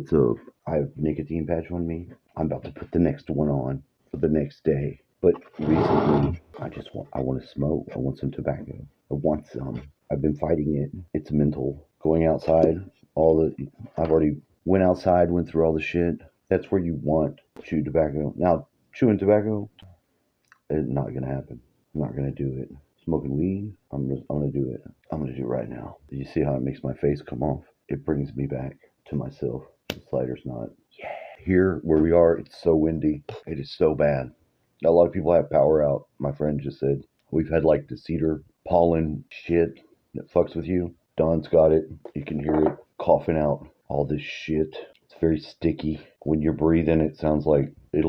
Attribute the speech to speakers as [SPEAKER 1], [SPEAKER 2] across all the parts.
[SPEAKER 1] What's up? I have nicotine patch on me. I'm about to put the next one on for the next day. But recently, I want to smoke. I want some tobacco. I want some. I've been fighting it. It's mental. Going outside, I've already went outside, went through all the shit. That's where you want chew tobacco. Now, chewing tobacco, it's not gonna happen. I'm not gonna do it. Smoking weed, I'm gonna do it. I'm gonna do it right now. You see how it makes my face come off? It brings me back to myself. The slider's not. Here where we are, it's so windy. It is so bad. A lot of people have power out. My friend just said we've had like the cedar pollen shit that fucks with you. Don's got it. You can hear it coughing out all this shit. It's very sticky. When you're breathing, it'll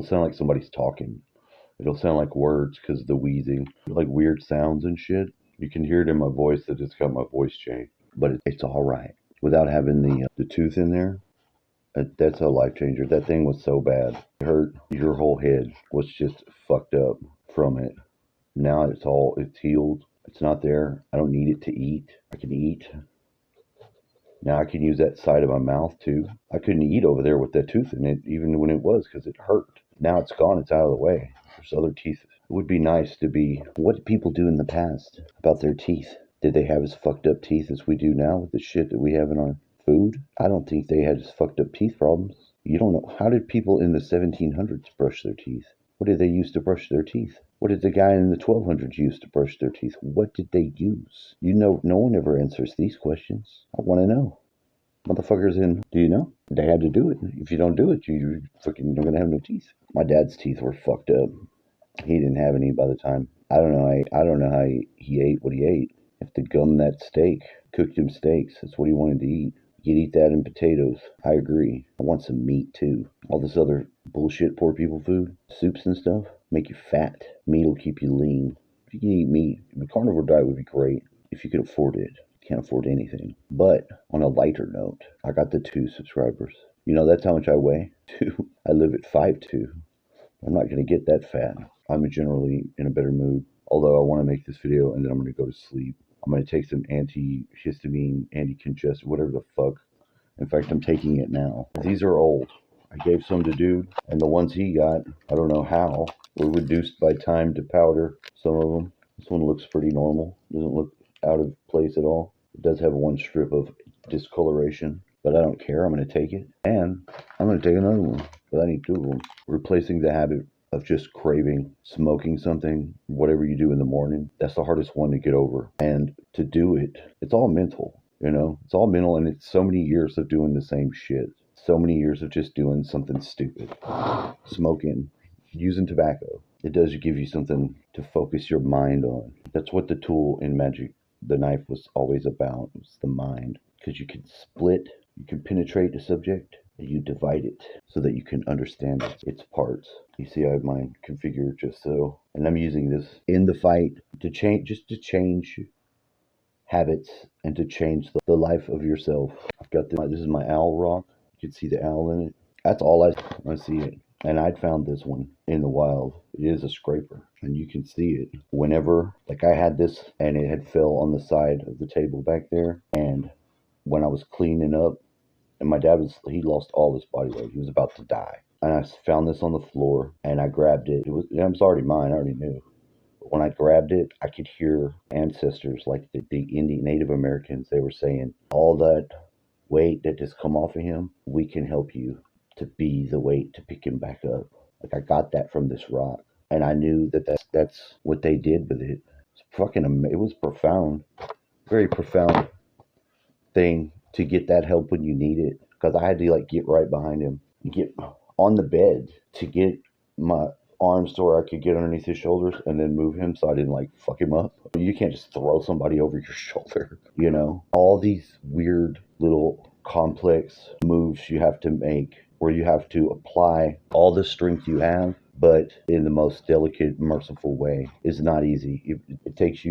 [SPEAKER 1] sound like somebody's talking. It'll sound like words because of the wheezing, like weird sounds and shit. You can hear it in my voice that it's got my voice changed, but it's all right without having the tooth in there. That's a life changer. That thing was so bad. It hurt. Your whole head was just fucked up from it. Now it's healed. It's not there. I don't need it to eat. I can eat. Now I can use that side of my mouth too. I couldn't eat over there with that tooth in it, even when it was, because it hurt. Now it's gone. It's out of the way. There's other teeth. It would be nice to be. What did people do in the past about their teeth? Did they have as fucked up teeth as we do now with the shit that we have in our food? I don't think they had as fucked up teeth problems. You don't know. How did people in the 1700s brush their teeth? What did they use to brush their teeth? What did the guy in the 1200s use to brush their teeth? What did they use? You know, no one ever answers these questions. I want to know. Motherfuckers do you know? They had to do it. If you don't do it, you're not going to have no teeth. My dad's teeth were fucked up. He didn't have any by the time. I don't know how he ate what he ate. If to gum that steak, cooked him steaks, that's what he wanted to eat. You'd eat that and potatoes. I agree. I want some meat too. All this other bullshit poor people food, soups and stuff, make you fat. Meat will keep you lean. If you can eat meat, the carnivore diet would be great if you could afford it. Can't afford anything. But on a lighter note, I got the 2 subscribers. You know, that's how much I weigh. 2. I live at 5'2". I'm not going to get that fat. I'm generally in a better mood. Although I want to make this video and then I'm going to go to sleep. I'm going to take some antihistamine, anti-congestant, whatever the fuck. In fact, I'm taking it now. These are old. I gave some to dude, and the ones he got, I don't know how, were reduced by time to powder, some of them. This one looks pretty normal. Doesn't look out of place at all. It does have one strip of discoloration, but I don't care. I'm going to take it. And I'm going to take another one, but I need 2 of them. Replacing the habit of just craving smoking something, whatever you do in the morning, that's the hardest one to get over. And to do it, it's all mental, you know? It's all mental, and it's so many years of doing the same shit. So many years of just doing something stupid. Smoking, using tobacco. It does give you something to focus your mind on. That's what the tool in magic, the knife, was always about. It was the mind. Because you can split, you can penetrate the subject, you divide it so that you can understand its parts. You see, I have mine configured just so, and I'm using this in the fight to change habits and to change the life of yourself. I've got this is my owl rock. You can see the owl in it. That's all I see it. And I'd found this one in the wild. It is a scraper, and you can see it whenever, like I had this and it had fell on the side of the table back there, and when I was cleaning up, and my dad he lost all his body weight. He was about to die. And I found this on the floor and I grabbed it. It was already mine. I already knew. But when I grabbed it, I could hear ancestors like the Indian Native Americans. They were saying, all that weight that just come off of him, we can help you to be the weight to pick him back up. Like I got that from this rock. And I knew that's what they did with it. It was profound. Very profound thing to get that help when you need it, because I had to like get right behind him, get on the bed to get my arms to where I could get underneath his shoulders and then move him so I didn't like fuck him up. You can't just throw somebody over your shoulder, you know. All these weird little complex moves you have to make where you have to apply all the strength you have, but in the most delicate, merciful way is not easy. It takes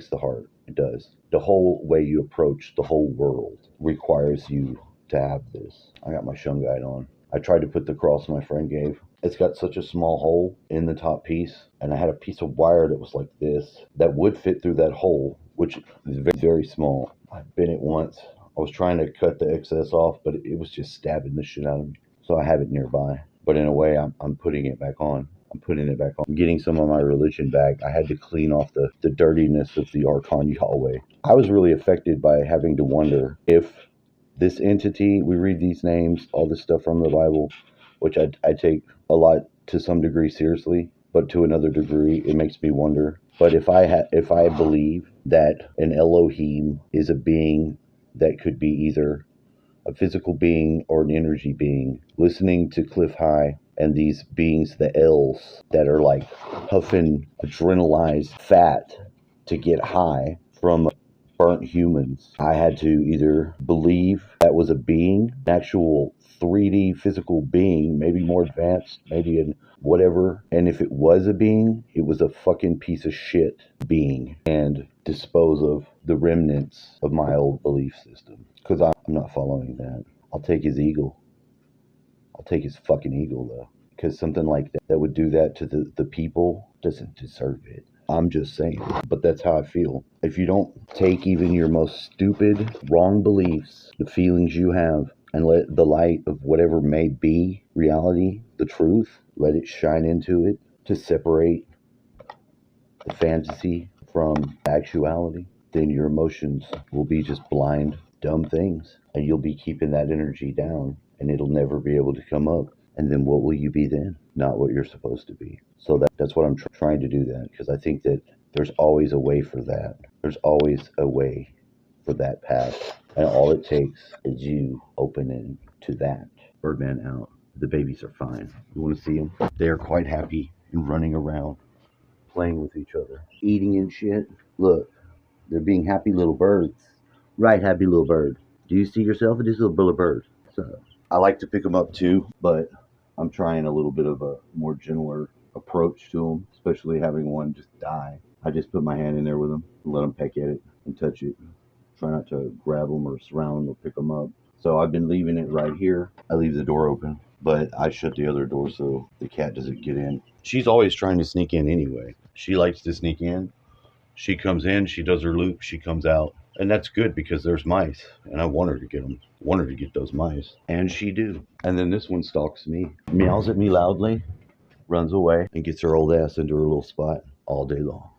[SPEAKER 1] the heart. It does. The whole way you approach the whole world requires you to have this. I got my shungite on. I tried to put the cross my friend gave. It's got such a small hole in the top piece, and I had a piece of wire that was like this that would fit through that hole, which is very, very small. I bent it once. I was trying to cut the excess off, but it was just stabbing the shit out of me. So I have it nearby. But in a way, I'm putting it back on. I'm putting it back on. I'm getting some of my religion back. I had to clean off the dirtiness of the Archon Yahweh. I was really affected by having to wonder if this entity, we read these names, all this stuff from the Bible, which I take a lot to some degree seriously, but to another degree, it makes me wonder. But if I believe that an Elohim is a being that could be either a physical being or an energy being, listening to Cliff High and these beings, the L's, that are like huffing adrenalized fat to get high from burnt humans, I had to either believe that was a being, an actual 3D physical being, maybe more advanced, maybe in whatever. And if it was a being, it was a fucking piece of shit being, and dispose of the remnants of my old belief system. Because I'm not following that. I'll take his eagle. I'll take his fucking eagle, though. Because something like that would do that to the people doesn't deserve it. I'm just saying. But that's how I feel. If you don't take even your most stupid, wrong beliefs, the feelings you have, and let the light of whatever may be reality, the truth, let it shine into it to separate the fantasy from actuality, then your emotions will be just blind, dumb things. And you'll be keeping that energy down, and it'll never be able to come up. And then what will you be then? Not what you're supposed to be. So that's what I'm trying to do, that, because I think that there's always a way for that. There's always a way for that path. And all it takes is you opening to that. Birdman out. The babies are fine. You want to see them? They are quite happy and running around, playing with each other, eating and shit. Look, they're being happy little birds. Right, happy little bird. Do you see yourself in this little bird? So I like to pick them up too, but I'm trying a little bit of a more gentler approach to them, especially having one just die. I just put my hand in there with them and let them peck at it and touch it. Try not to grab them or surround them or pick them up. So I've been leaving it right here. I leave the door open, but I shut the other door so the cat doesn't get in. She's always trying to sneak in anyway. She likes to sneak in. She comes in, she does her loop, she comes out. And that's good because there's mice, and I want her to get them. Want her to get those mice, and she do. And then this one stalks me, meows at me loudly, runs away, and gets her old ass into her little spot all day long.